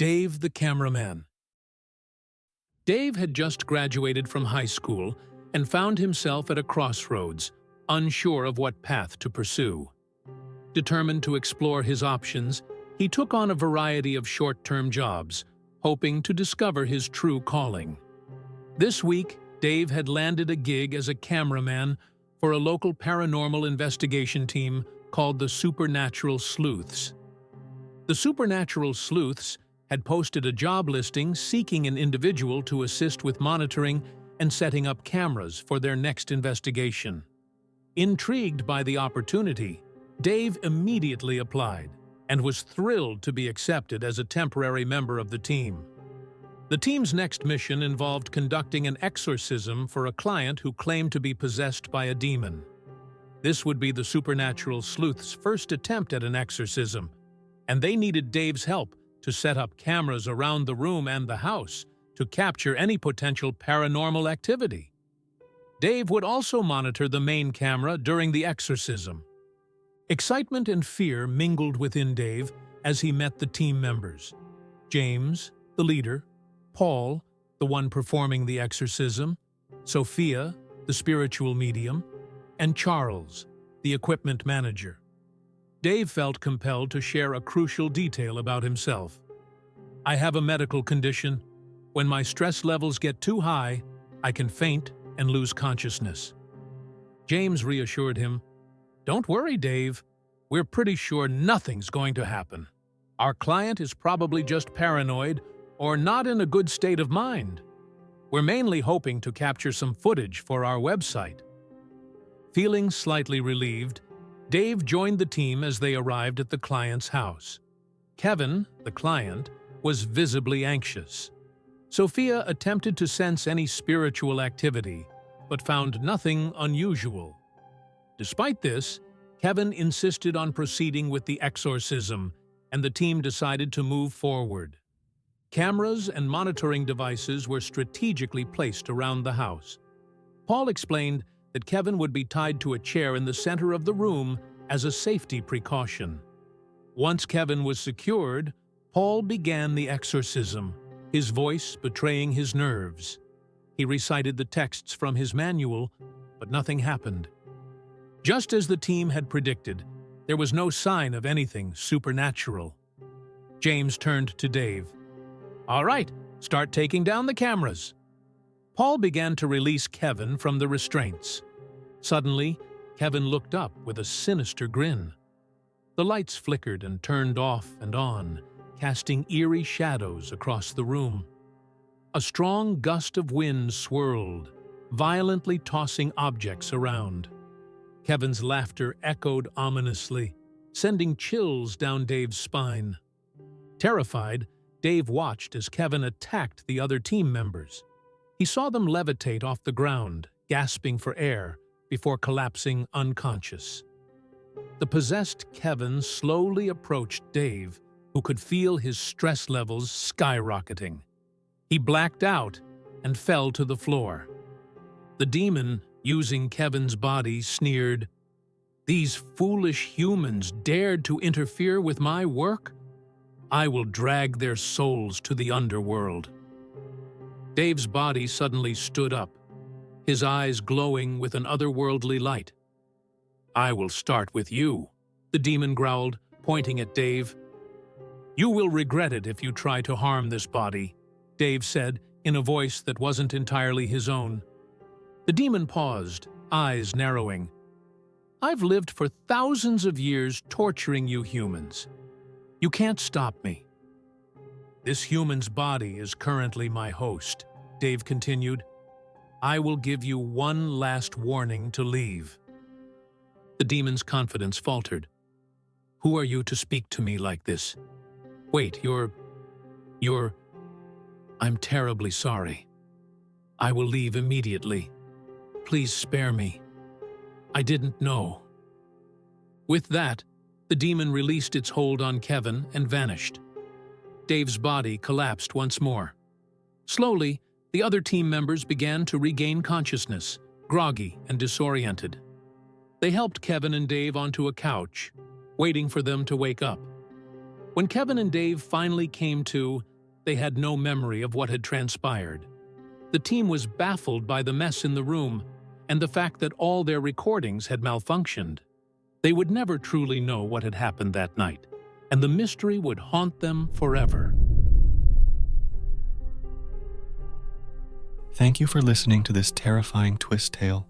Dave the Cameraman. Dave had just graduated from high school and found himself at a crossroads, unsure of what path to pursue. Determined to explore his options, he took on a variety of short-term jobs, hoping to discover his true calling. This week, Dave had landed a gig as a cameraman for a local paranormal investigation team called the Supernatural Sleuths. The Supernatural Sleuths had posted a job listing seeking an individual to assist with monitoring and setting up cameras for their next investigation. Intrigued by the opportunity, Dave immediately applied and was thrilled to be accepted as a temporary member of the team. The team's next mission involved conducting an exorcism for a client who claimed to be possessed by a demon. This would be the Supernatural Sleuths' first attempt at an exorcism, and they needed Dave's help to set up cameras around the room and the house to capture any potential paranormal activity. Dave would also monitor the main camera during the exorcism. Excitement and fear mingled within Dave as he met the team members. James, the leader, Paul, the one performing the exorcism, Sophia, the spiritual medium, and Charles, the equipment manager. Dave felt compelled to share a crucial detail about himself. "I have a medical condition. When my stress levels get too high, I can faint and lose consciousness." James reassured him, "Don't worry, Dave. We're pretty sure nothing's going to happen. Our client is probably just paranoid or not in a good state of mind. We're mainly hoping to capture some footage for our website." Feeling slightly relieved, Dave joined the team as they arrived at the client's house. Kevin, the client, was visibly anxious. Sophia attempted to sense any spiritual activity, but found nothing unusual. Despite this, Kevin insisted on proceeding with the exorcism, and the team decided to move forward. Cameras and monitoring devices were strategically placed around the house. Paul explained that Kevin would be tied to a chair in the center of the room as a safety precaution. Once Kevin was secured, Paul began the exorcism, his voice betraying his nerves. He recited the texts from his manual, but nothing happened. Just as the team had predicted, there was no sign of anything supernatural. James turned to Dave. "All right, start taking down the cameras." Paul began to release Kevin from the restraints. Suddenly, Kevin looked up with a sinister grin. The lights flickered and turned off and on, casting eerie shadows across the room. A strong gust of wind swirled, violently tossing objects around. Kevin's laughter echoed ominously, sending chills down Dave's spine. Terrified, Dave watched as Kevin attacked the other team members. He saw them levitate off the ground, gasping for air, before collapsing unconscious. The possessed Kevin slowly approached Dave, who could feel his stress levels skyrocketing. He blacked out and fell to the floor. The demon, using Kevin's body, sneered, "These foolish humans dared to interfere with my work? I will drag their souls to the underworld." Dave's body suddenly stood up, his eyes glowing with an otherworldly light. "I will start with you," the demon growled, pointing at Dave. "You will regret it if you try to harm this body," Dave said in a voice that wasn't entirely his own. The demon paused, eyes narrowing. "I've lived for thousands of years torturing you humans. You can't stop me." "This human's body is currently my host," Dave continued. "I will give you one last warning to leave." The demon's confidence faltered. "Who are you to speak to me like this? Wait, you're... I'm terribly sorry. I will leave immediately. Please spare me. I didn't know." With that, the demon released its hold on Kevin and vanished. Dave's body collapsed once more. Slowly, the other team members began to regain consciousness, groggy and disoriented. They helped Kevin and Dave onto a couch, waiting for them to wake up. When Kevin and Dave finally came to, They had no memory of what had transpired. The team was baffled by the mess in the room and the fact that all their recordings had malfunctioned. They would never truly know what had happened that night, and the mystery would haunt them forever. Thank you for listening to this terrifying twist tale.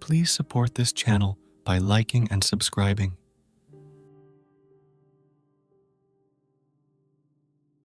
Please support this channel by liking and subscribing.